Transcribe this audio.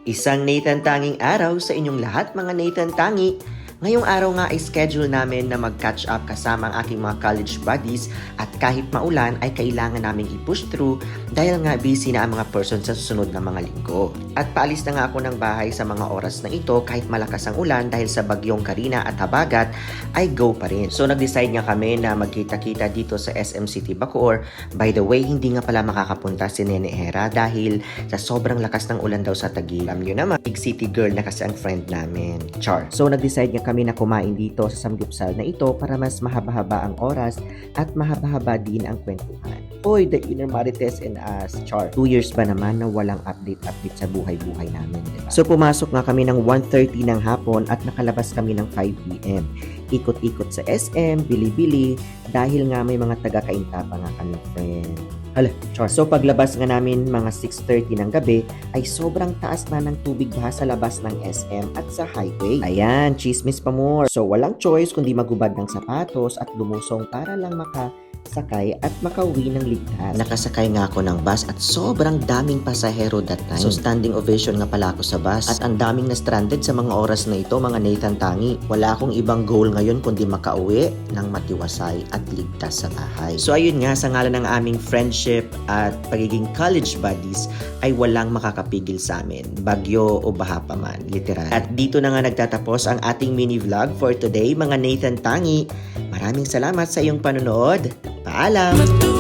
Isang Nathan Tanging araw sa inyong lahat mga Nathan Tangi. Ngayong araw nga ay schedule namin na mag-catch up kasama ang aking mga college buddies at kahit maulan ay kailangan naming i-push through dahil nga busy na ang mga person sa susunod na mga linggo. At paalis na nga ako ng bahay sa mga oras na ito kahit malakas ang ulan dahil sa bagyong Karina at Habagat ay go pa rin. So nag-decide nga kami na magkita-kita dito sa SM City Bacoor. By the way, hindi nga pala makakapunta si Nene Hera dahil sa sobrang lakas ng ulan daw sa Taguig. Alam nyo naman, big city girl na kasi ang friend namin, Char. So nag-decide nga kami na kumain dito sa samgyupsal na ito para mas mahaba-haba ang oras at mahaba-haba din ang kwentuhan. Oy, the inner Marites and us, Char. 2 years ba naman na walang update sa buhay-buhay namin, diba? So pumasok nga kami ng 1:30 ng hapon at nakalabas kami ng 5 p.m. Ikot-ikot sa SM, bili-bili, dahil nga may mga taga-kainta pa nga kami, friend. Hala, Char. So paglabas nga namin mga 6:30 ng gabi ay sobrang taas na ng tubig baha sa labas ng SM at sa highway. Ayan, chismis pa more. So walang choice kundi magubad ng sapatos at lumusong para lang makasakay at makauwi ng ligtas. Nakasakay nga ako ng bus at sobrang daming pasahero that time. So standing ovation nga pala ako sa bus at ang daming na stranded sa mga oras na ito mga Nathan Tangi. Wala akong ibang goal ngayon kundi makauwi ng matiwasay at ligtas sa bahay. So ayun nga, sa ngalan ng aming friendship at pagiging college buddies ay walang makakapigil sa amin. Bagyo o baha pa man, literal. At dito na nga nagtatapos ang ating mini vlog for today mga Nathan Tangi. Maraming salamat sa iyong panonood. Paalam!